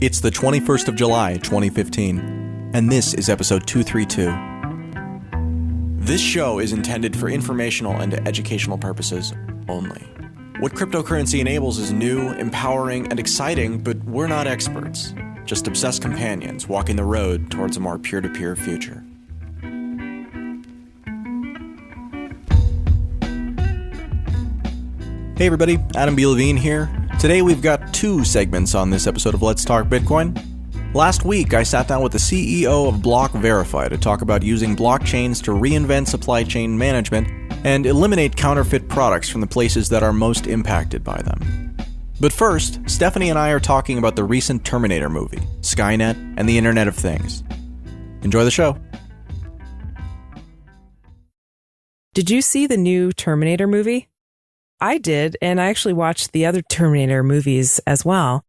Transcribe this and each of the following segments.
It's the 21st of July, 2015, and this is episode 232. This show is intended for informational and educational purposes only. What cryptocurrency enables is new, empowering, and exciting, but we're not experts. Just obsessed companions walking the road towards a more peer-to-peer future. Hey everybody, Adam B. Levine here. Today we've got two segments on this episode of Let's Talk Bitcoin. Last week I sat down with the CEO of Blockverify to talk about using blockchains to reinvent supply chain management and eliminate counterfeit products from the places that are most impacted by them. But first, Stephanie and I are talking about the recent Terminator movie, Skynet, and the Internet of Things. Enjoy the show. Did you see the new Terminator movie? I did, and I actually watched the other Terminator movies as well,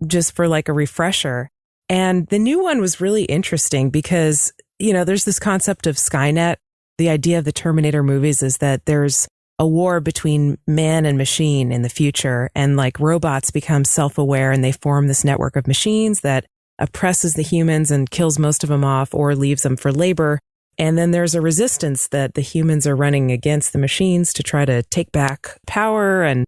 just for like a refresher. And the new one was really interesting because, there's this concept of Skynet. The idea of the Terminator movies is that there's a war between man and machine in the future, and like robots become self-aware and they form this network of machines that oppresses the humans and kills most of them off or leaves them for labor. And then there's a resistance that the humans are running against the machines to try to take back power and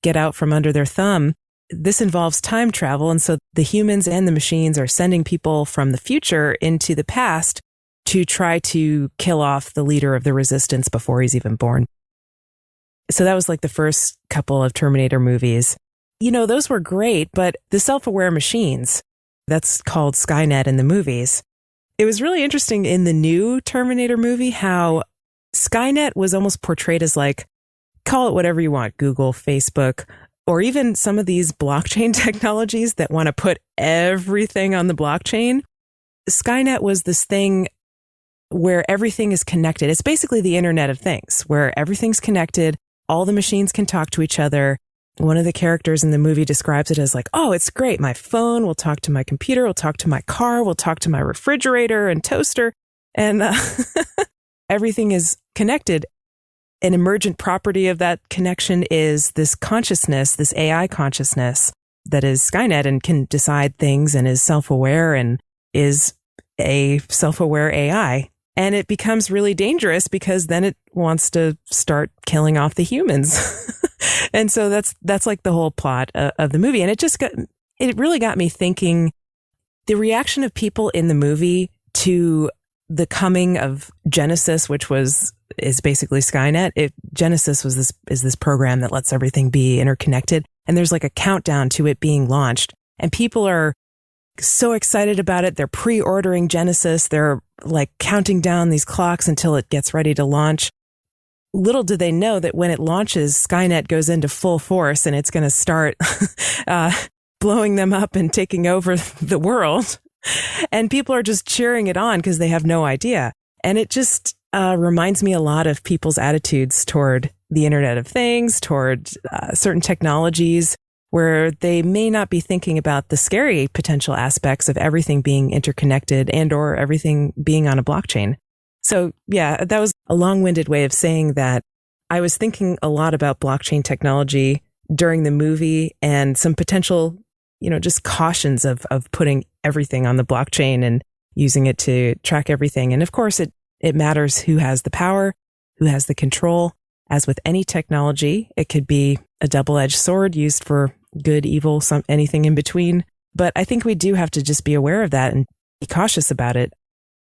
get out from under their thumb. This involves time travel. And so the humans and the machines are sending people from the future into the past to try to kill off the leader of the resistance before he's even born. So that was like the first couple of Terminator movies. Those were great, but the self-aware machines, that's called Skynet in the movies. It was really interesting in the new Terminator movie how Skynet was almost portrayed as like, call it whatever you want, Google, Facebook, or even some of these blockchain technologies that want to put everything on the blockchain. Skynet was this thing where everything is connected. It's basically the Internet of Things, where everything's connected, all the machines can talk to each other. One of the characters in the movie describes it as like, oh, it's great. My phone will talk to my computer, will talk to my car, will talk to my refrigerator and toaster. And everything is connected. An emergent property of that connection is this consciousness, this AI consciousness that is Skynet and can decide things and is self-aware and is a self-aware AI. And it becomes really dangerous because then it wants to start killing off the humans. And so that's like the whole plot of the movie. And it really got me thinking the reaction of people in the movie to the coming of Genesis, which is basically Skynet. Genesis is this program that lets everything be interconnected. And there's like a countdown to it being launched. And people are so excited about it. They're pre-ordering Genesis. They're like counting down these clocks until it gets ready to launch. Little do they know that when it launches, Skynet goes into full force and it's going to start blowing them up and taking over the world. And people are just cheering it on because they have no idea. And it just reminds me a lot of people's attitudes toward the Internet of Things, toward certain technologies, where they may not be thinking about the scary potential aspects of everything being interconnected and or everything being on a blockchain. So yeah, that was a long-winded way of saying that I was thinking a lot about blockchain technology during the movie and some potential, just cautions of putting everything on the blockchain and using it to track everything. And of course, it matters who has the power, who has the control. As with any technology, it could be a double-edged sword used for good, evil, anything in between. But I think we do have to just be aware of that and be cautious about it.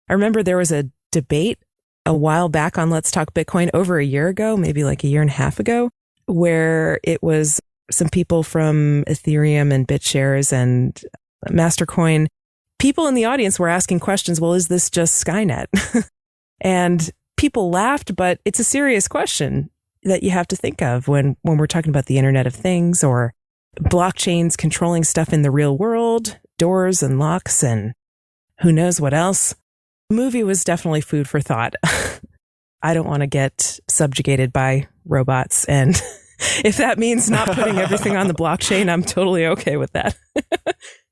I remember there was a debate a while back on Let's Talk Bitcoin over a year ago, maybe like a year and a half ago, where it was some people from Ethereum and BitShares and Mastercoin. People in the audience were asking questions. Well, is this just Skynet? And people laughed, but it's a serious question that you have to think of when we're talking about the Internet of Things or blockchains controlling stuff in the real world, doors and locks and who knows what else. The movie was definitely food for thought. I don't want to get subjugated by robots. And if that means not putting everything on the blockchain, I'm totally okay with that.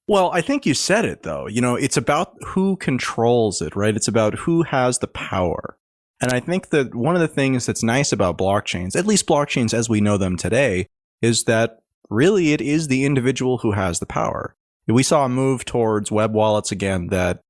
Well, I think you said it, though. It's about who controls it, right? It's about who has the power. And I think that one of the things that's nice about blockchains, at least blockchains as we know them today, is that really it is the individual who has the power. We saw a move towards web wallets again that,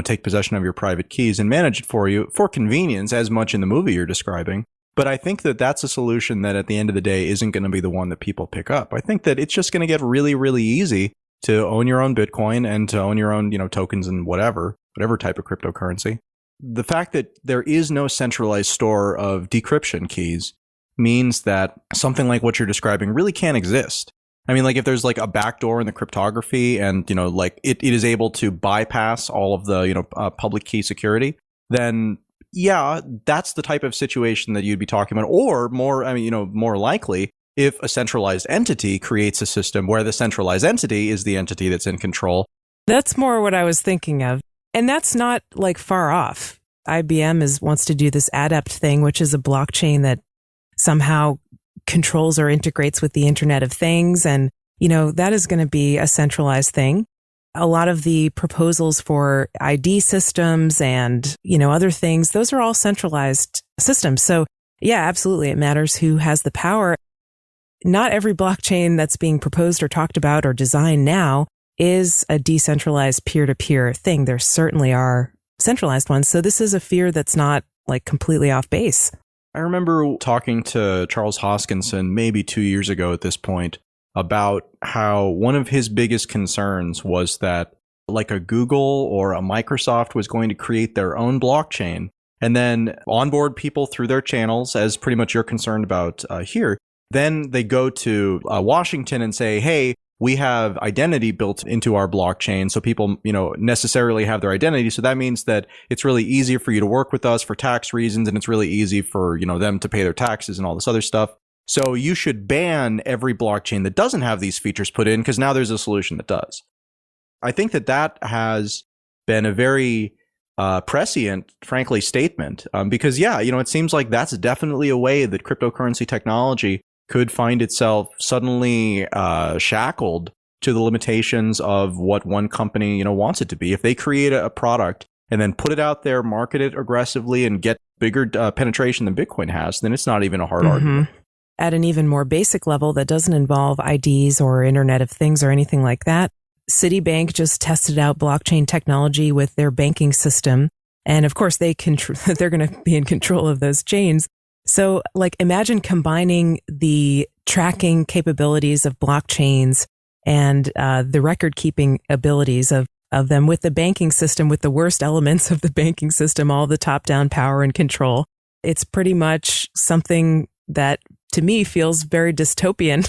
take possession of your private keys and manage it for you for convenience, as much in the movie you're describing. But I think that that's a solution that at the end of the day isn't going to be the one that people pick up. I think that it's just going to get really, really easy to own your own Bitcoin and to own your own, tokens and whatever type of cryptocurrency. The fact that there is no centralized store of decryption keys means that something like what you're describing really can't exist. I mean, like if there's like a backdoor in the cryptography and, it is able to bypass all of the, public key security, then yeah, that's the type of situation that you'd be talking about. Or more likely, if a centralized entity creates a system where the centralized entity is the entity that's in control. That's more what I was thinking of. And that's not like far off. IBM wants to do this Adept thing, which is a blockchain that somehow controls or integrates with the Internet of Things. And, that is going to be a centralized thing. A lot of the proposals for ID systems and, other things, those are all centralized systems. So yeah, absolutely. It matters who has the power. Not every blockchain that's being proposed or talked about or designed now is a decentralized peer-to-peer thing. There certainly are centralized ones. So this is a fear that's not like completely off base. I remember talking to Charles Hoskinson maybe 2 years ago at this point about how one of his biggest concerns was that like a Google or a Microsoft was going to create their own blockchain and then onboard people through their channels, as pretty much you're concerned about here. Then they go to Washington and say, hey, we have identity built into our blockchain. So people, necessarily have their identity. So that means that it's really easy for you to work with us for tax reasons. And it's really easy for, them to pay their taxes and all this other stuff. So you should ban every blockchain that doesn't have these features put in because now there's a solution that does. I think that has been a very prescient, frankly, statement because, it seems like that's definitely a way that cryptocurrency technology could find itself suddenly shackled to the limitations of what one company, wants it to be. If they create a product and then put it out there, market it aggressively and get bigger penetration than Bitcoin has, then it's not even a hard argument. At an even more basic level that doesn't involve IDs or Internet of Things or anything like that, Citibank just tested out blockchain technology with their banking system. And of course, they're going to be in control of those chains. So like imagine combining the tracking capabilities of blockchains and the record keeping abilities of them with the banking system, with the worst elements of the banking system, all the top down power and control. It's pretty much something that to me feels very dystopian.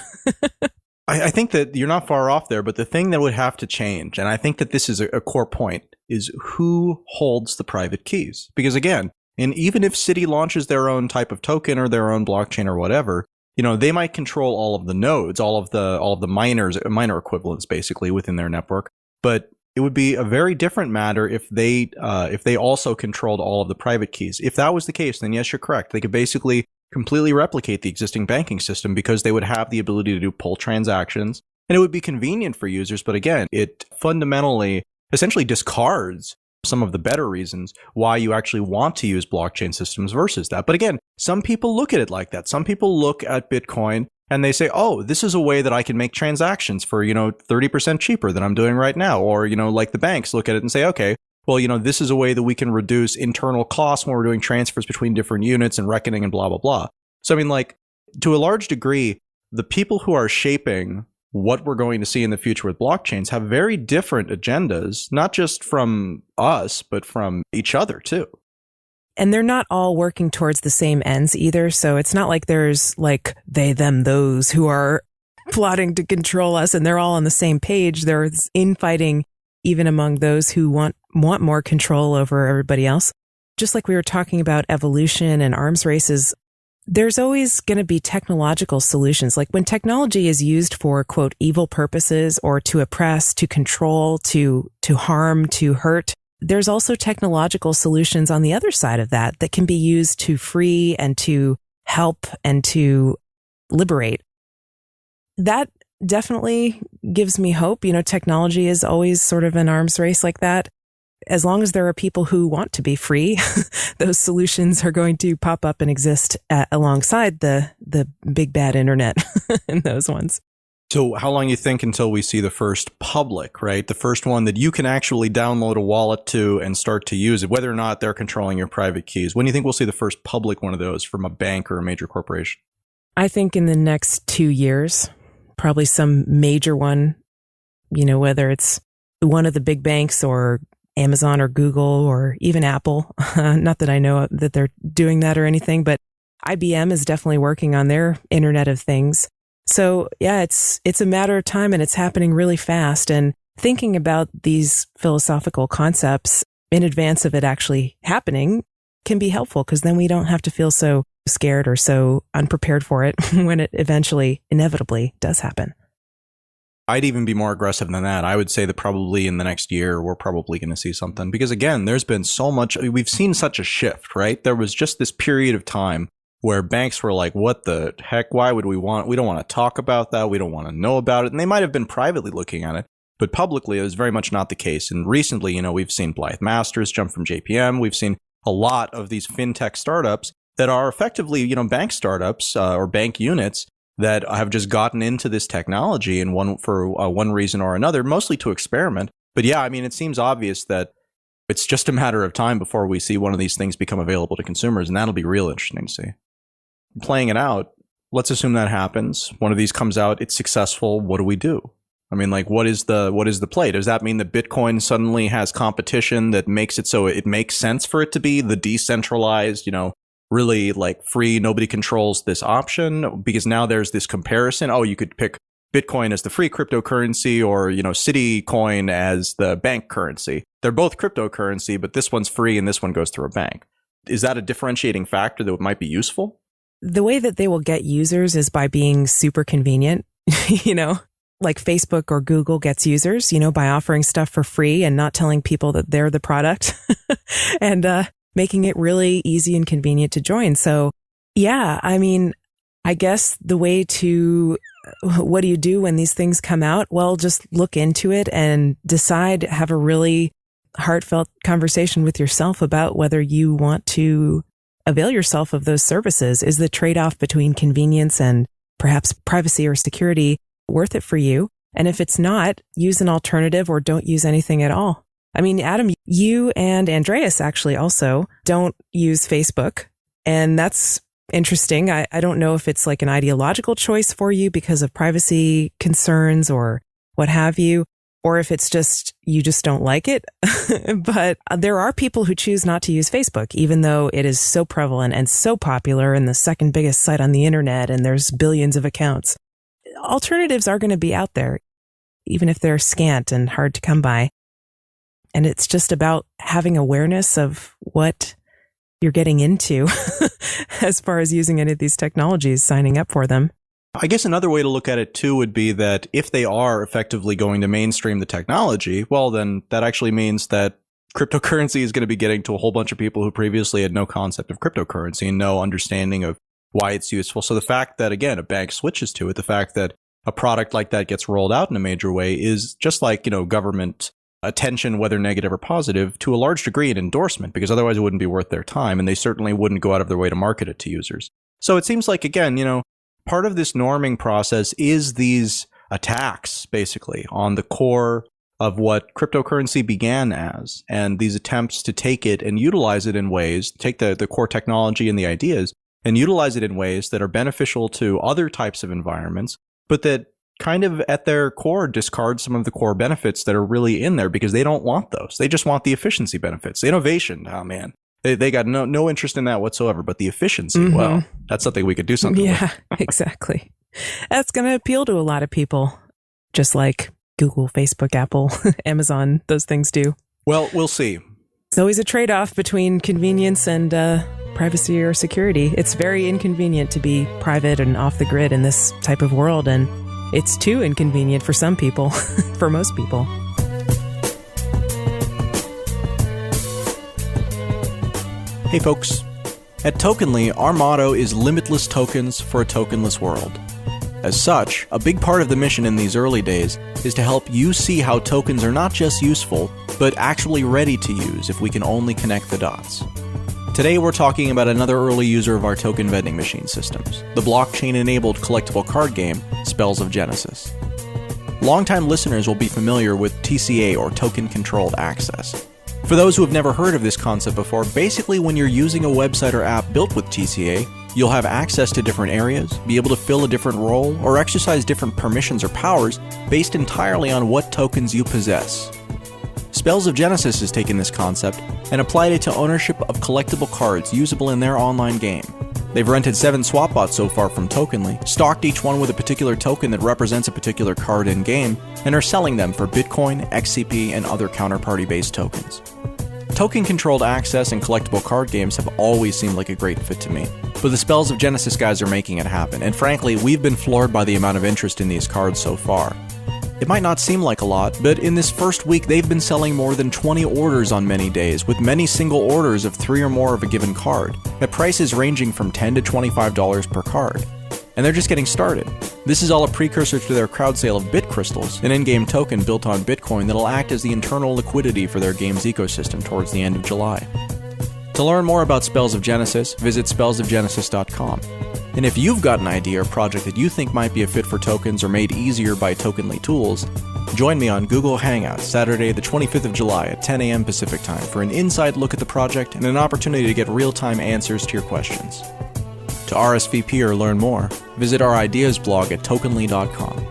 I think that you're not far off there, but the thing that would have to change, and I think that this is a core point, is who holds the private keys. Because again, and even if Citi launches their own type of token or their own blockchain or whatever, they might control all of the nodes, all of the minor equivalents basically within their network. But it would be a very different matter if they also controlled all of the private keys. If that was the case, then yes, you're correct. They could basically completely replicate the existing banking system because they would have the ability to do pull transactions and it would be convenient for users. But again, it fundamentally essentially discards some of the better reasons why you actually want to use blockchain systems versus that. But again, some people look at it like that. Some people look at Bitcoin and they say, oh, this is a way that I can make transactions for, 30% cheaper than I'm doing right now. Or, like the banks look at it and say, okay, well, this is a way that we can reduce internal costs when we're doing transfers between different units and reckoning and blah, blah, blah. So, I mean, like, to a large degree, the people who are shaping what we're going to see in the future with blockchains have very different agendas, not just from us, but from each other, too. And they're not all working towards the same ends either. So it's not like there's like they, them, those who are plotting to control us and they're all on the same page. There's infighting even among those who want more control over everybody else. Just like we were talking about evolution and arms races, there's always going to be technological solutions. Like when technology is used for, quote, evil purposes or to oppress, to control, to harm, to hurt, there's also technological solutions on the other side of that can be used to free and to help and to liberate. That definitely gives me hope. Technology is always sort of an arms race like that. As long as there are people who want to be free, those solutions are going to pop up and exist alongside the big bad internet and those ones. So how long do you think until we see the first public, right? The first one that you can actually download a wallet to and start to use it, whether or not they're controlling your private keys? When do you think we'll see the first public one of those from a bank or a major corporation? I think in the next 2 years, probably some major one, whether it's one of the big banks or Amazon or Google or even Apple. Not that I know that they're doing that or anything, but IBM is definitely working on their Internet of Things. So yeah, it's a matter of time and it's happening really fast. And thinking about these philosophical concepts in advance of it actually happening can be helpful, because then we don't have to feel so scared or so unprepared for it when it eventually, inevitably does happen. I'd even be more aggressive than that. I would say that probably in the next year, we're probably going to see something, because again, there's been so much, we've seen such a shift, right? There was just this period of time where banks were like, what the heck? Why would we don't want to talk about that. We don't want to know about it. And they might have been privately looking at it, but publicly, it was very much not the case. And recently, we've seen Blythe Masters jump from JPM. We've seen a lot of these fintech startups that are effectively, bank startups or bank units that have just gotten into this technology and for one reason or another, mostly to experiment. But yeah, it seems obvious that it's just a matter of time before we see one of these things become available to consumers, and that'll be real interesting to see. Playing it out, let's assume that happens. One of these comes out, it's successful. What do we do? What is the play? Does that mean that Bitcoin suddenly has competition that makes it so it makes sense for it to be the decentralized, really free, nobody controls this option? Because now there's this comparison. Oh, you could pick Bitcoin as the free cryptocurrency or, Citicoin as the bank currency. They're both cryptocurrency, but this one's free and this one goes through a bank. Is that a differentiating factor that might be useful? The way that they will get users is by being super convenient, like Facebook or Google gets users, by offering stuff for free and not telling people that they're the product and making it really easy and convenient to join. So yeah, I guess the way to, what do you do when these things come out? Well, just look into it and decide, have a really heartfelt conversation with yourself about whether you want to avail yourself of those services. Is the trade-off between convenience and perhaps privacy or security worth it for you? And if it's not, use an alternative or don't use anything at all. Adam, you and Andreas actually also don't use Facebook, and that's interesting. I don't know if it's like an ideological choice for you because of privacy concerns or what have you, or if it's just, you just don't like it. But there are people who choose not to use Facebook, even though it is so prevalent and so popular and the second biggest site on the internet, and there's billions of accounts. Alternatives are going to be out there, even if they're scant and hard to come by. And it's just about having awareness of what you're getting into as far as using any of these technologies, signing up for them. I guess another way to look at it too would be that if they are effectively going to mainstream the technology, well, then that actually means that cryptocurrency is going to be getting to a whole bunch of people who previously had no concept of cryptocurrency and no understanding of why it's useful. So the fact that, again, a bank switches to it, the fact that a product like that gets rolled out in a major way is just like, government attention, whether negative or positive, to a large degree an endorsement, because otherwise it wouldn't be worth their time, and they certainly wouldn't go out of their way to market it to users. So it seems like, again, part of this norming process is these attacks, basically, on the core of what cryptocurrency began as, and these attempts to take it and utilize it in ways, take the core technology and the ideas, and utilize it in ways that are beneficial to other types of environments, but that kind of at their core discard some of the core benefits that are really in there, because they don't want those. They just want the efficiency benefits. The innovation, oh man, they got no interest in that whatsoever, but the efficiency, well, that's something we could do something with. Yeah, exactly. That's going to appeal to a lot of people, just like Google, Facebook, Apple, Amazon, those things do. Well, we'll see. It's always a trade-off between convenience and privacy or security. It's very inconvenient to be private and off the grid in this type of world, and it's too inconvenient for some people, for most people. Hey folks, at Tokenly, our motto is limitless tokens for a tokenless world. As such, a big part of the mission in these early days is to help you see how tokens are not just useful, but actually ready to use if we can only connect the dots. Today we're talking about another early user of our token vending machine systems, the blockchain-enabled collectible card game, Spells of Genesis. Longtime listeners will be familiar with TCA, or Token Controlled Access. For those who have never heard of this concept before, basically when you're using a website or app built with TCA, you'll have access to different areas, be able to fill a different role, or exercise different permissions or powers based entirely on what tokens you possess. Spells of Genesis has taken this concept and applied it to ownership of collectible cards usable in their online game. They've rented 7 swap bots so far from Tokenly, stocked each one with a particular token that represents a particular card in-game, and are selling them for Bitcoin, XCP, and other counterparty-based tokens. Token-controlled access and collectible card games have always seemed like a great fit to me, but the Spells of Genesis guys are making it happen, and frankly, we've been floored by the amount of interest in these cards so far. It might not seem like a lot, but in this first week they've been selling more than 20 orders on many days, with many single orders of 3 or more of a given card, at prices ranging from $10 to $25 per card. And they're just getting started. This is all a precursor to their crowd sale of Bit Crystals, an in-game token built on Bitcoin that'll act as the internal liquidity for their game's ecosystem towards the end of July. To learn more about Spells of Genesis, visit spellsofgenesis.com. And if you've got an idea or project that you think might be a fit for tokens or made easier by Tokenly tools, join me on Google Hangouts Saturday the 25th of July at 10 a.m. Pacific Time for an inside look at the project and an opportunity to get real-time answers to your questions. To RSVP or learn more, visit our ideas blog at tokenly.com.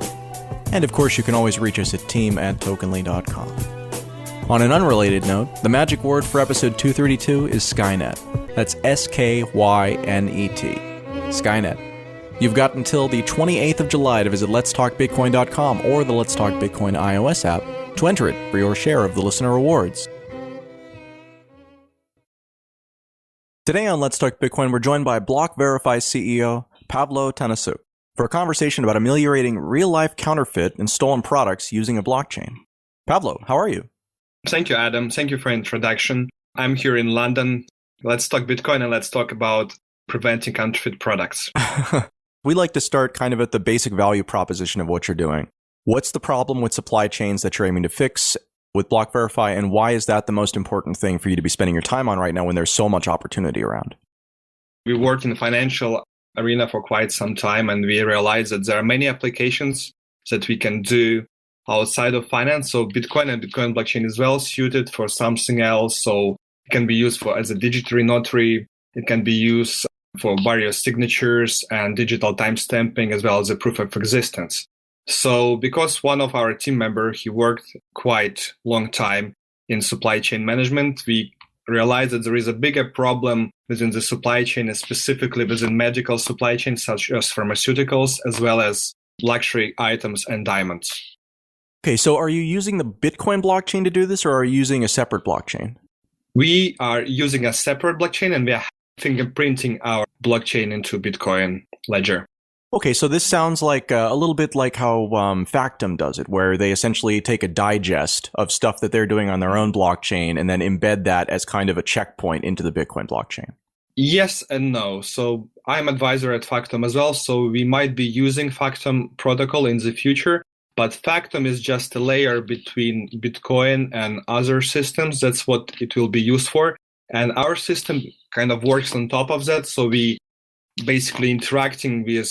And of course, you can always reach us at team@tokenly.com. On an unrelated note, the magic word for episode 232 is Skynet. That's SKYNET. Skynet. You've got until the 28th of July to visit letstalkbitcoin.com or the Let's Talk Bitcoin iOS app to enter it for your share of the listener rewards. Today on Let's Talk Bitcoin, we're joined by Blockverify CEO Pavlo for a conversation about ameliorating real-life counterfeit and stolen products using a blockchain. Pavlo, how are you? Thank you, Adam. Thank you for the introduction. I'm here in London. Let's talk Bitcoin and let's talk about preventing counterfeit products. We like to start kind of at the basic value proposition of what you're doing. What's the problem with supply chains that you're aiming to fix with Blockverify, and why is that the most important thing for you to be spending your time on right now when there's so much opportunity around? We work in the financial arena for quite some time, and we realize that there are many applications that we can do outside of finance. So Bitcoin and Bitcoin blockchain is well suited for something else. So it can be used as a digital notary. It can be used for various signatures and digital timestamping, as well as a proof of existence. So because one of our team members, he worked quite long time in supply chain management, we realized that there is a bigger problem within the supply chain, and specifically within medical supply chain, such as pharmaceuticals, as well as luxury items and diamonds. Okay, so are you using the Bitcoin blockchain to do this, or are you using a separate blockchain? We are using a separate blockchain, and we are fingerprinting our blockchain into Bitcoin ledger. Okay, so this sounds like a little bit like how Factom does it, where they essentially take a digest of stuff that they're doing on their own blockchain and then embed that as kind of a checkpoint into the Bitcoin blockchain. Yes and no. So I'm advisor at Factom as well, so we might be using Factom protocol in the future, but Factom is just a layer between Bitcoin and other systems. That's what it will be used for. And our system kind of works on top of that. So we basically interacting with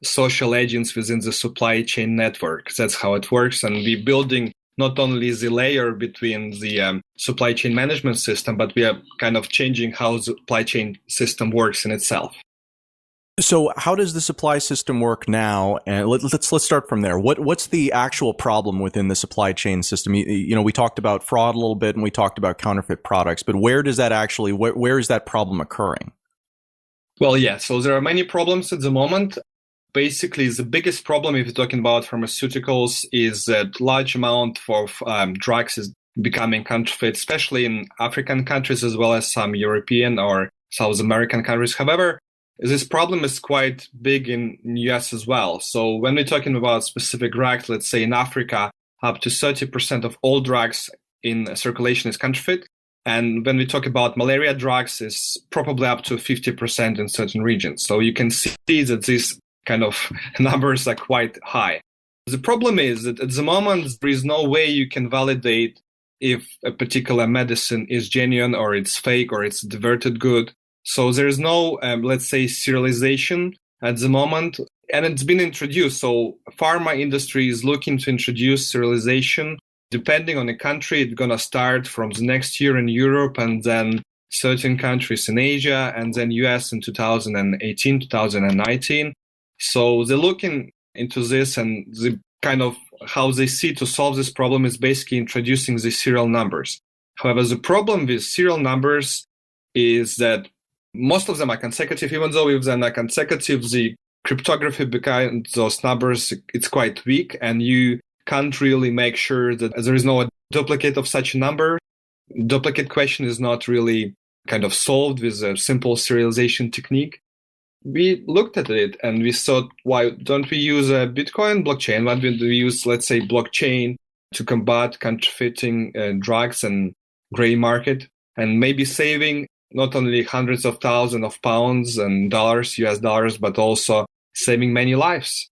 social agents within the supply chain network. That's how it works. And we're building not only the layer between the supply chain management system, but we are kind of changing how the supply chain system works in itself. So how does the supply system work now? And let's start from there. What's the actual problem within the supply chain system? You know, we talked about fraud a little bit, and we talked about counterfeit products, but where does that actually, where is that problem occurring? Well, yeah, so there are many problems at the moment. Basically, the biggest problem, if you're talking about pharmaceuticals, is that large amount of drugs is becoming counterfeit, especially in African countries as well as some European or South American countries. However, this problem is quite big in US as well. So when we're talking about specific drugs, let's say in Africa, up to 30% of all drugs in circulation is counterfeit. And when we talk about malaria drugs, it's probably up to 50% in certain regions. So you can see that these kind of numbers are quite high. The problem is that at the moment, there is no way you can validate if a particular medicine is genuine or it's fake or it's diverted good. So there's no, let's say, serialization at the moment, and it's been introduced. So pharma industry is looking to introduce serialization. Depending on the country, it's going to start from the next year in Europe, and then certain countries in Asia, and then US in 2018, 2019. So they're looking into this, and the kind of how they see to solve this problem is basically introducing the serial numbers. However, the problem with serial numbers is that most of them are consecutive. Even though if they're not consecutive, the cryptography behind those numbers, it's quite weak, and you can't really make sure that there is no duplicate of such a number. Duplicate question is not really kind of solved with a simple serialization technique. We looked at it and we thought, why don't we use a Bitcoin blockchain? Why don't we use, let's say, blockchain to combat counterfeiting drugs and gray market, and maybe saving not only hundreds of thousands of pounds and dollars, US dollars, but also saving many lives.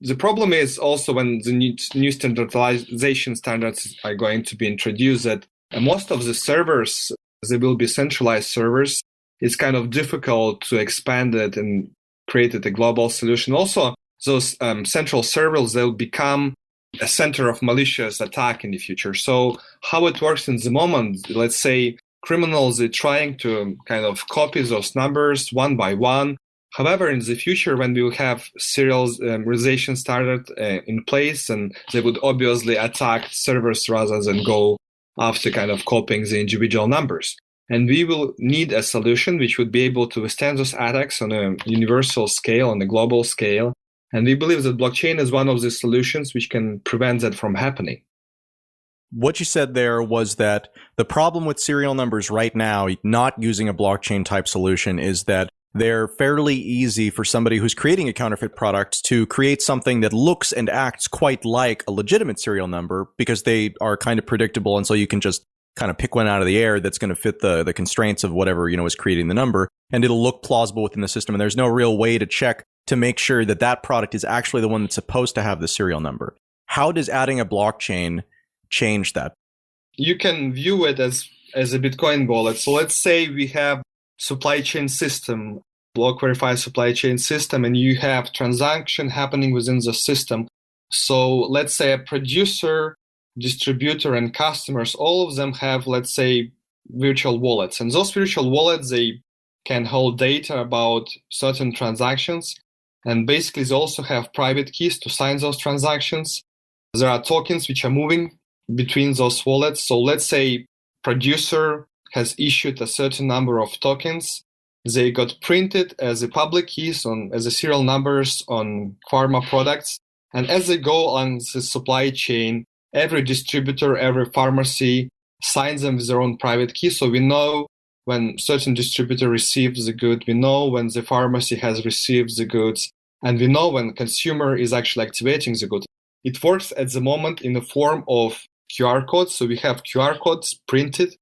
The problem is also when the new standardization standards are going to be introduced, that most of the servers, they will be centralized servers. It's kind of difficult to expand it and create a global solution. Also, those central servers, they'll become a center of malicious attack in the future. So how it works in the moment, let's say criminals are trying to kind of copy those numbers one by one. However, in the future, when we will have serialization started in place, and they would obviously attack servers rather than go after kind of copying the individual numbers. And we will need a solution which would be able to withstand those attacks on a universal scale, on a global scale. And we believe that blockchain is one of the solutions which can prevent that from happening. What you said there was that the problem with serial numbers right now, not using a blockchain type solution, is that they're fairly easy for somebody who's creating a counterfeit product to create something that looks and acts quite like a legitimate serial number, because they are kind of predictable. And so you can just kind of pick one out of the air that's going to fit the constraints of whatever, is creating the number, and it'll look plausible within the system. And there's no real way to check to make sure that that product is actually the one that's supposed to have the serial number. How does adding a blockchain change that? You can view it as a Bitcoin wallet. So let's say we have supply chain system, Blockverify supply chain system, and you have transaction happening within the system. So let's say a producer, distributor, and customers, all of them have, let's say, virtual wallets. And those virtual wallets, they can hold data about certain transactions. And basically, they also have private keys to sign those transactions. There are tokens which are moving between those wallets. So let's say producer has issued a certain number of tokens. They got printed as a public keys as a serial numbers on pharma products. And as they go on the supply chain, every distributor, every pharmacy signs them with their own private key. So we know when certain distributor receives the good, we know when the pharmacy has received the goods, and we know when consumer is actually activating the good. It works at the moment in the form of QR codes. So we have QR codes printed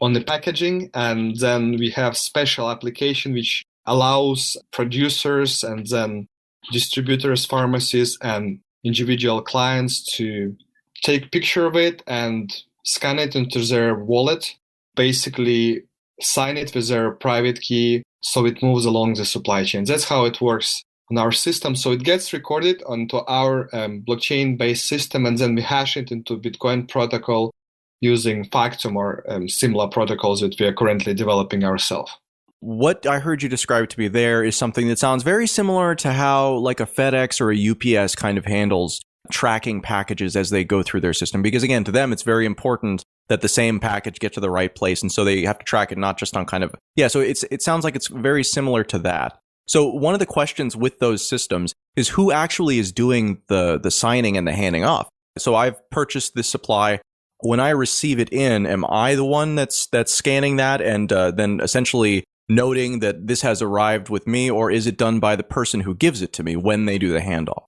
on the packaging, and then we have special application which allows producers and then distributors, pharmacies, and individual clients to take picture of it and scan it into their wallet, basically sign it with their private key so it moves along the supply chain. That's how it works on our system. So it gets recorded onto our blockchain-based system, and then we hash it into Bitcoin protocol using Factom or similar protocols that we are currently developing ourselves. What I heard you describe to me there is something that sounds very similar to how like a FedEx or a UPS kind of handles tracking packages as they go through their system. Because again, to them, it's very important that the same package get to the right place. And so they have to track it not just on kind of, so it sounds like it's very similar to that. So one of the questions with those systems is who actually is doing the signing and the handing off. So I've purchased this supply. When I receive it in, am I the one that's scanning that and then essentially noting that this has arrived with me, or is it done by the person who gives it to me when they do the handoff?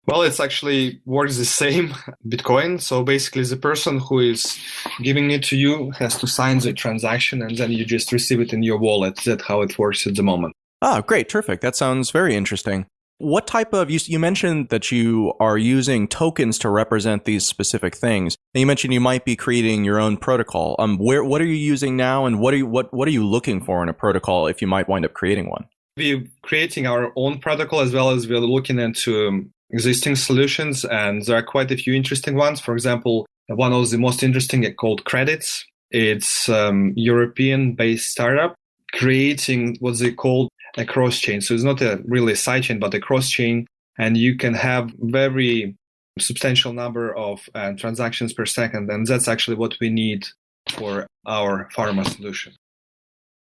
Well, it's actually works the same Bitcoin. So basically the person who is giving it to you has to sign the transaction, and then you just receive it in your wallet. That's how it works at the moment. Ah, great. Terrific. That sounds very interesting. What type of, you mentioned that you are using tokens to represent these specific things. And you mentioned you might be creating your own protocol. What are you using now, and what are you looking for in a protocol if you might wind up creating one? We're creating our own protocol, as well as we're looking into existing solutions, and there are quite a few interesting ones. For example, one of the most interesting is called Credits. It's European-based startup creating what they call a cross-chain. So it's not a really sidechain, but a cross-chain, and you can have very substantial number of transactions per second, and that's actually what we need for our pharma solution.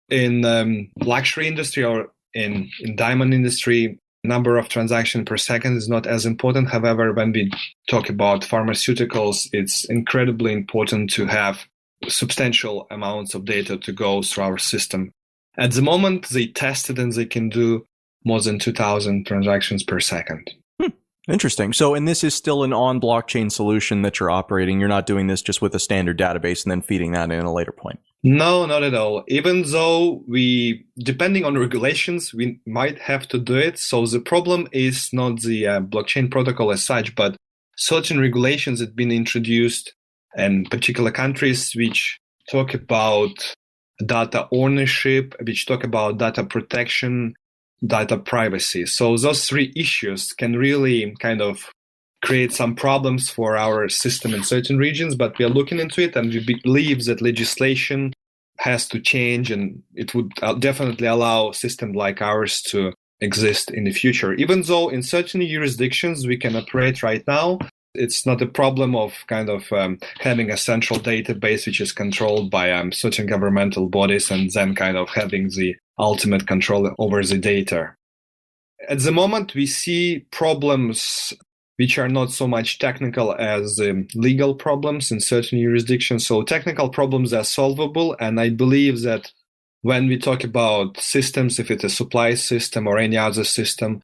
In luxury industry or in diamond industry, number of transactions per second is not as important. However, when we talk about pharmaceuticals, it's incredibly important to have substantial amounts of data to go through our system. At the moment, they tested and they can do more than 2,000 transactions per second. Interesting. So, and this is still an on-blockchain solution that you're operating. You're not doing this just with a standard database and then feeding that in at a later point. No, not at all. Even though depending on regulations, we might have to do it. So the problem is not the blockchain protocol as such, but certain regulations that have been introduced in particular countries which talk about data ownership, which talk about data protection, data privacy. So those three issues can really kind of create some problems for our system in certain regions, but we are looking into it, and we believe that legislation has to change, and it would definitely allow systems like ours to exist in the future. Even though in certain jurisdictions we can operate right now, it's not a problem of kind of having a central database which is controlled by certain governmental bodies and then kind of having the ultimate control over the data. At the moment, we see problems which are not so much technical as legal problems in certain jurisdictions. So technical problems are solvable, and I believe that when we talk about systems, if it's a supply system or any other system,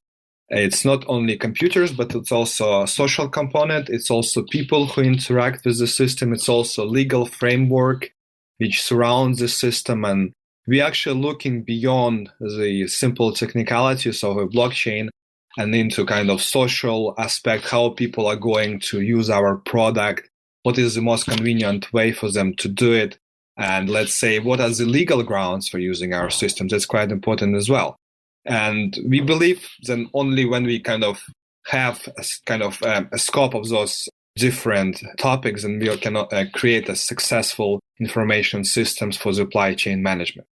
it's not only computers, but it's also a social component. It's also people who interact with the system. It's also legal framework which surrounds the system. And we're actually looking beyond the simple technicalities of a blockchain and into kind of social aspect, how people are going to use our product, what is the most convenient way for them to do it, and let's say what are the legal grounds for using our systems. That's quite important as well. And we believe that only when we kind of have a scope of those different topics, and we can create a successful information systems for supply chain management.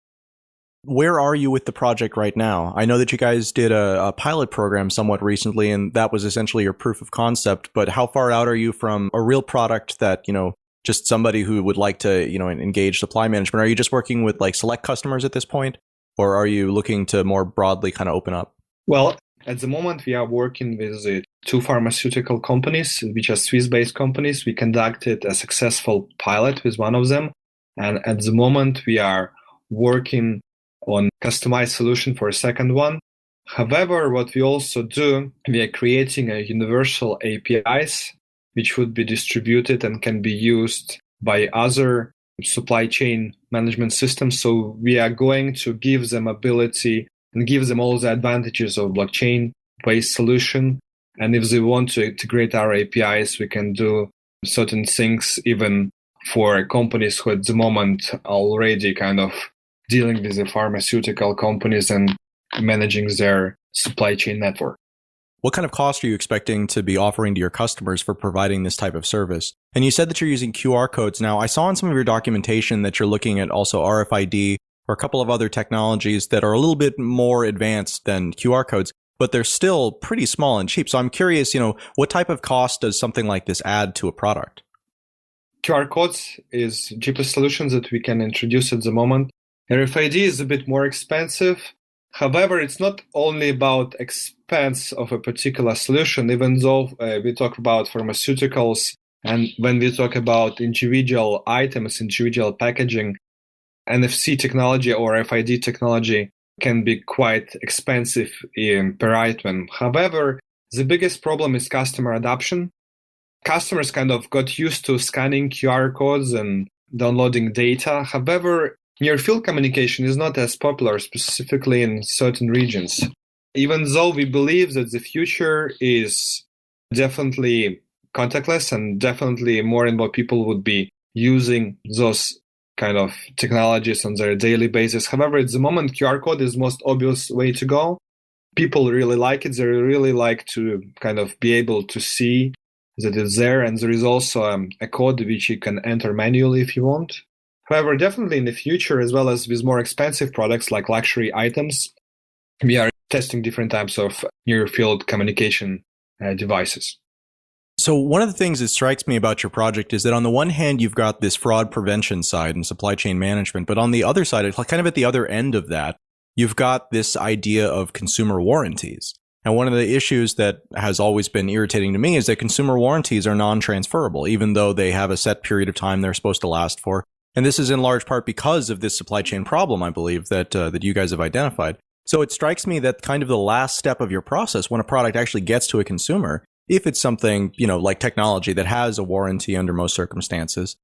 Where are you with the project right now? I know that you guys did a pilot program somewhat recently, and that was essentially your proof of concept. But how far out are you from a real product that, just somebody who would like to, engage supply management? Are you just working with like select customers at this point, or are you looking to more broadly kind of open up? Well, at the moment, we are working with two pharmaceutical companies, which are Swiss-based companies. We conducted a successful pilot with one of them. And at the moment, we are working on customized solution for a second one. However, what we also do, we are creating a universal APIs, which would be distributed and can be used by other supply chain management systems. So we are going to give them ability and give them all the advantages of blockchain-based solution. And if they want to integrate our APIs, we can do certain things even for companies who at the moment are already kind of dealing with the pharmaceutical companies and managing their supply chain network. What kind of cost are you expecting to be offering to your customers for providing this type of service? And you said that you're using QR codes. Now, I saw in some of your documentation that you're looking at also RFID or a couple of other technologies that are a little bit more advanced than QR codes, but they're still pretty small and cheap. So I'm curious, what type of cost does something like this add to a product? QR codes is the cheapest solution that we can introduce at the moment. RFID is a bit more expensive. However, it's not only about expense of a particular solution, even though we talk about pharmaceuticals, and when we talk about individual items, individual packaging, NFC technology or RFID technology can be quite expensive per item. However, the biggest problem is customer adoption. Customers kind of got used to scanning QR codes and downloading data. However, near-field communication is not as popular, specifically in certain regions. Even though we believe that the future is definitely contactless and definitely more and more people would be using those kind of technologies on their daily basis. However, at the moment, QR code is the most obvious way to go. People really like it. They really like to kind of be able to see that it's there. And there is also a code which you can enter manually if you want. However, definitely in the future, as well as with more expensive products like luxury items, we are testing different types of near-field communication devices. So one of the things that strikes me about your project is that on the one hand, you've got this fraud prevention side and supply chain management, but on the other side, kind of at the other end of that, you've got this idea of consumer warranties. And one of the issues that has always been irritating to me is that consumer warranties are non-transferable, even though they have a set period of time they're supposed to last for. And this is in large part because of this supply chain problem, I believe, that you guys have identified. So it strikes me that kind of the last step of your process, when a product actually gets to a consumer, if it's something, like technology that has a warranty under most circumstances,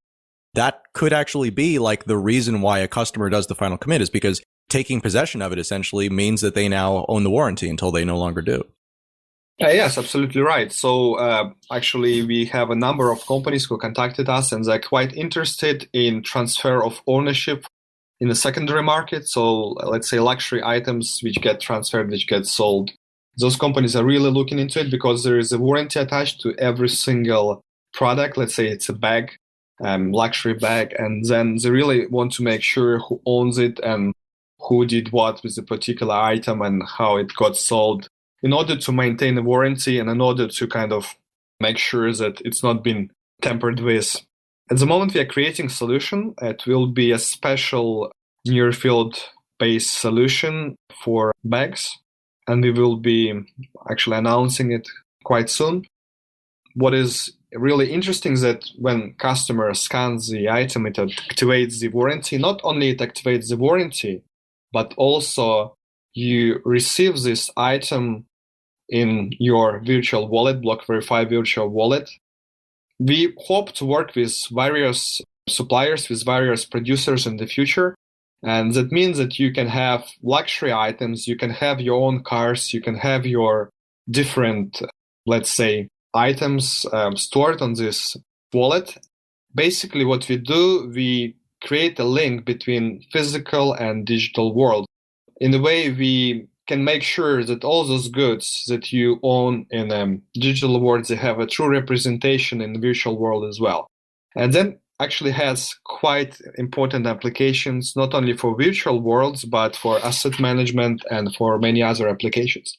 that could actually be like the reason why a customer does the final commit, is because taking possession of it essentially means that they now own the warranty until they no longer do. Yes, absolutely right. So actually, we have a number of companies who contacted us, and they're quite interested in transfer of ownership in the secondary market. So let's say luxury items which get transferred, which get sold. Those companies are really looking into it because there is a warranty attached to every single product. Let's say it's a bag, luxury bag, and then they really want to make sure who owns it and who did what with the particular item and how it got sold, in order to maintain the warranty and in order to kind of make sure that it's not been tampered with. At the moment, we are creating a solution. It will be a special near-field based solution for bags, and we will be actually announcing it quite soon. What is really interesting is that when customer scans the item, it activates the warranty. Not only it activates the warranty, but also you receive this item in your virtual wallet, Blockverify virtual wallet. We hope to work with various suppliers, with various producers in the future. And that means that you can have luxury items, you can have your own cars, you can have your different, let's say, items stored on this wallet. Basically, what we do, we create a link between physical and digital world. In a way, we can make sure that all those goods that you own in digital world, they have a true representation in the virtual world as well. And then actually has quite important applications, not only for virtual worlds, but for asset management and for many other applications.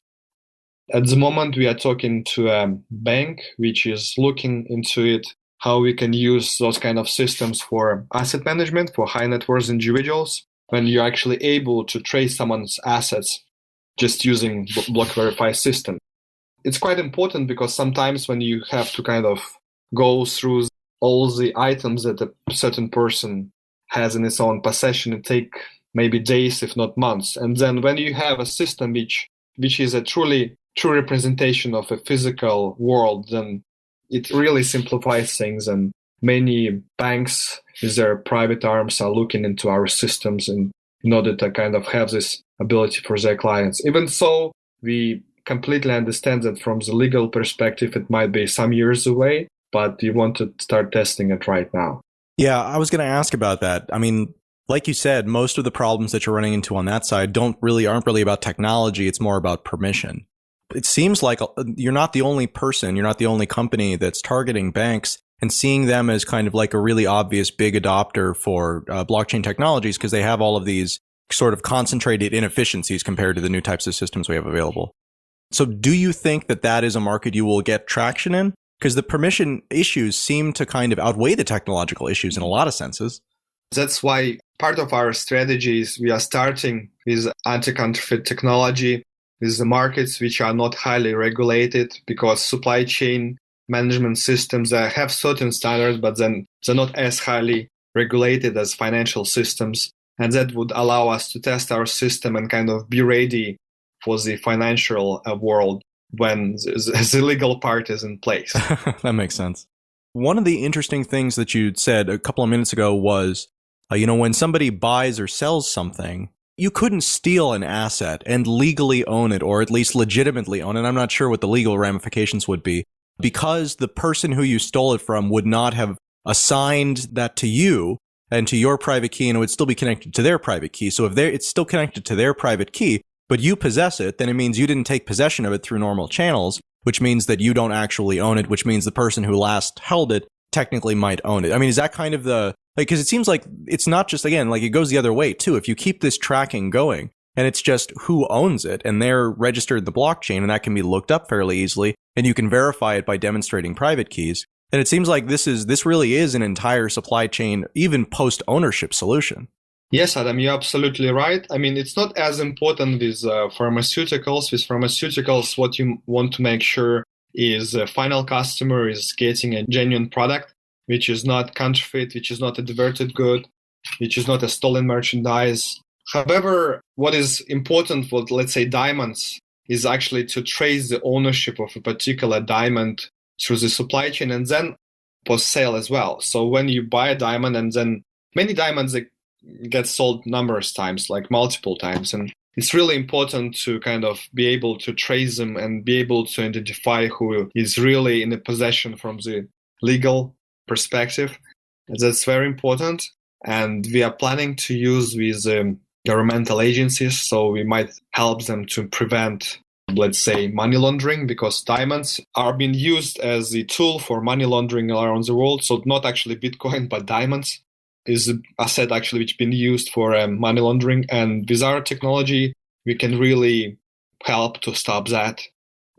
At the moment, we are talking to a bank which is looking into it, how we can use those kind of systems for asset management for high net worth individuals, when you're actually able to trace someone's assets just using Blockverify system. It's quite important because sometimes when you have to kind of go through all the items that a certain person has in his own possession, it take maybe days, if not months. And then when you have a system which is a true representation of a physical world, then it really simplifies things. And many banks with their private arms are looking into our systems in order to kind of have this ability for their clients. Even so, we completely understand that from the legal perspective, it might be some years away, but we want to start testing it right now. Yeah, I was going to ask about that. I mean, like you said, most of the problems that you're running into on that side aren't really about technology. It's more about permission. It seems like you're not the only person, you're not the only company that's targeting banks and seeing them as kind of like a really obvious big adopter for blockchain technologies, because they have all of these sort of concentrated inefficiencies compared to the new types of systems we have available. So do you think that that is a market you will get traction in? Because the permission issues seem to kind of outweigh the technological issues in a lot of senses. That's why part of our strategy is we are starting with anti-counterfeit technology, with the markets which are not highly regulated, because supply chain management systems have certain standards, but then they're not as highly regulated as financial systems. And that would allow us to test our system and kind of be ready for the financial world when the legal part is in place. That makes sense. One of the interesting things that you said a couple of minutes ago was, when somebody buys or sells something, you couldn't steal an asset and legally own it, or at least legitimately own it. I'm not sure what the legal ramifications would be, because the person who you stole it from would not have assigned that to you and to your private key, and it would still be connected to their private key. So if it's still connected to their private key, but you possess it, then it means you didn't take possession of it through normal channels, which means that you don't actually own it, which means the person who last held it technically might own it. I mean, is that kind of because it seems like it's not just, again, like it goes the other way too. If you keep this tracking going and it's just who owns it and they're registered in the blockchain and that can be looked up fairly easily and you can verify it by demonstrating private keys, then it seems like this really is an entire supply chain, even post-ownership solution. Yes, Adam, you're absolutely right. I mean, it's not as important with pharmaceuticals. With pharmaceuticals, what you want to make sure is the final customer is getting a genuine product, which is not counterfeit, which is not a diverted good, which is not a stolen merchandise. However, what is important for, let's say, diamonds is actually to trace the ownership of a particular diamond through the supply chain and then post-sale as well. So when you buy a diamond, and then many diamonds get sold numerous times, like multiple times. And it's really important to kind of be able to trace them and be able to identify who is really in a possession from the legal perspective. That's very important. And we are planning to use with governmental agencies, so we might help them to prevent, let's say, money laundering, because diamonds are being used as a tool for money laundering around the world. So not actually Bitcoin, but diamonds is an asset actually which been used for money laundering. And with our technology, we can really help to stop that.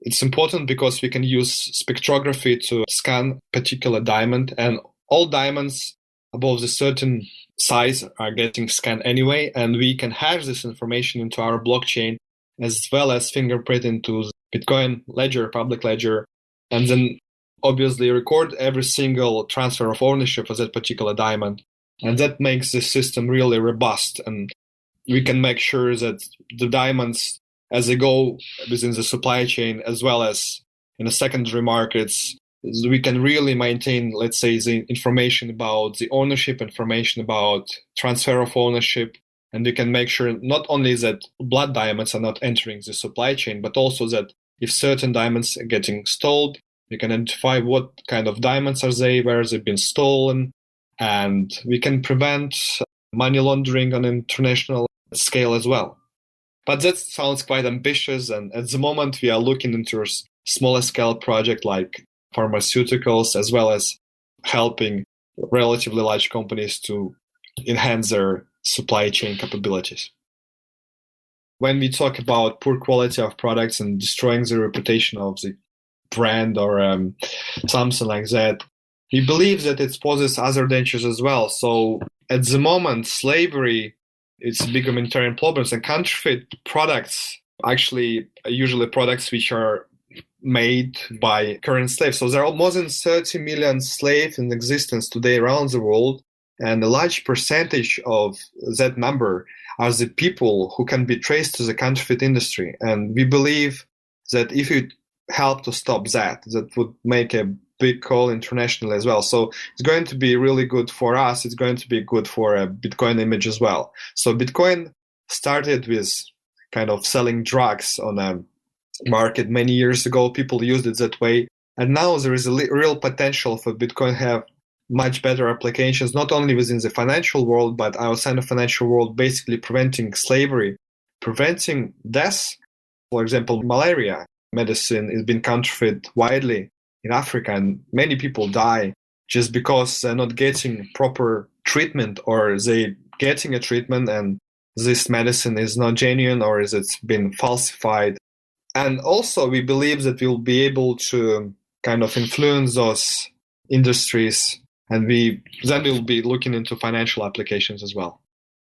It's important because we can use spectrography to scan particular diamond, and all diamonds above a certain size are getting scanned anyway, and we can hash this information into our blockchain as well as fingerprint into Bitcoin ledger, public ledger, and then obviously record every single transfer of ownership of that particular diamond. And that makes the system really robust, and we can make sure that the diamonds, as they go within the supply chain as well as in the secondary markets, we can really maintain, let's say, the information about the ownership, information about transfer of ownership, and we can make sure not only that blood diamonds are not entering the supply chain, but also that if certain diamonds are getting stolen, we can identify what kind of diamonds are they, where they've been stolen, and we can prevent money laundering on an international scale as well. But that sounds quite ambitious, and at the moment we are looking into a smaller scale project like pharmaceuticals, as well as helping relatively large companies to enhance their supply chain capabilities. When we talk about poor quality of products and destroying the reputation of the brand or something like that, we believe that it poses other dangers as well. So at the moment, slavery is a big humanitarian problem, and counterfeit products actually are usually products which are made by current slaves. So there are more than 30 million slaves in existence today around the world, and a large percentage of that number are the people who can be traced to the counterfeit industry. And we believe that if you help to stop that, that would make a big call internationally as well. So it's going to be really good for us. It's going to be good for a Bitcoin image as well. So Bitcoin started with kind of selling drugs on a market many years ago. People used it that way. And now there is a real potential for Bitcoin have much better applications, not only within the financial world, but outside the financial world, basically preventing slavery, preventing death. For example, malaria medicine has been counterfeit widely in Africa, and many people die just because they're not getting proper treatment, or they getting a treatment and this medicine is not genuine, or is it's been falsified. And also we believe that we'll be able to kind of influence those industries, and we'll be looking into financial applications as well.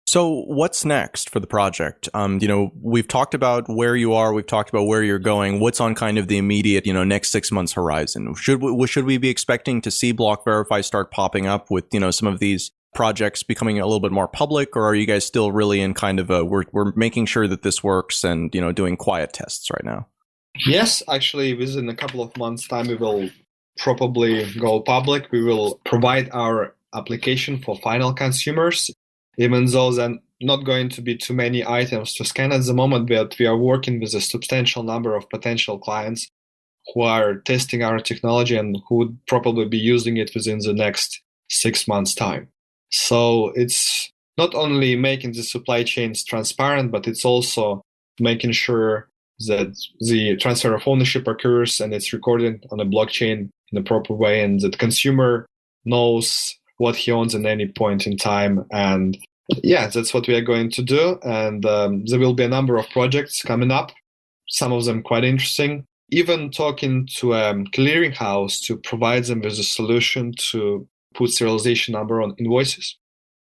So what's next for the project? We've talked about where you are. We've talked about where you're going. What's on kind of the immediate, next 6 months horizon? Should we be expecting to see Blockverify start popping up with, some of these projects becoming a little bit more public, or are you guys still really in kind of we're making sure that this works and, doing quiet tests right now? Yes, actually, within a couple of months' time, we will probably go public. We will provide our application for final consumers, even though then not going to be too many items to scan at the moment, but we are working with a substantial number of potential clients who are testing our technology and who would probably be using it within the next 6 months' time. So it's not only making the supply chains transparent, but it's also making sure that the transfer of ownership occurs and it's recorded on a blockchain in a proper way, and that consumer knows what he owns at any point in time. And yeah, that's what we are going to do. And there will be a number of projects coming up, some of them quite interesting. Even talking to a clearinghouse to provide them with a solution to put serialization number on invoices.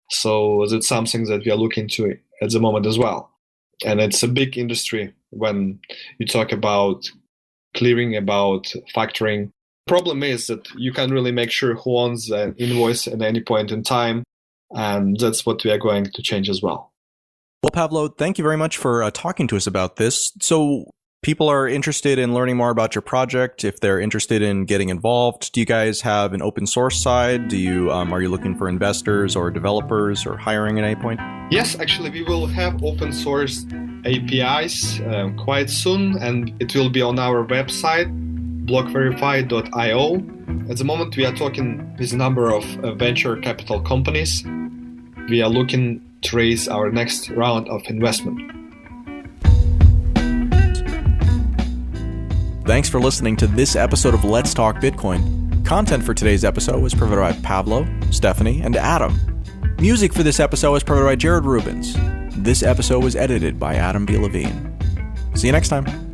So that's something that we are looking to at the moment as well. And it's a big industry when you talk about clearing, about factoring. Problem is that you can't really make sure who owns an invoice at any point in time. And that's what we are going to change as well. Well, Pavlo, thank you very much for talking to us about this. So people are interested in learning more about your project. If they're interested in getting involved, do you guys have an open source side? Do you are you looking for investors or developers or hiring at any point? Yes, actually, we will have open source APIs quite soon, and it will be on our website, Blockverify.io. At the moment, we are talking with a number of venture capital companies. We are looking to raise our next round of investment. Thanks for listening to this episode of Let's Talk Bitcoin. Content for today's episode was provided by Pavlo, Stephanie, and Adam. Music for this episode was provided by Jared Rubens. This episode was edited by Adam B. Levine. See you next time.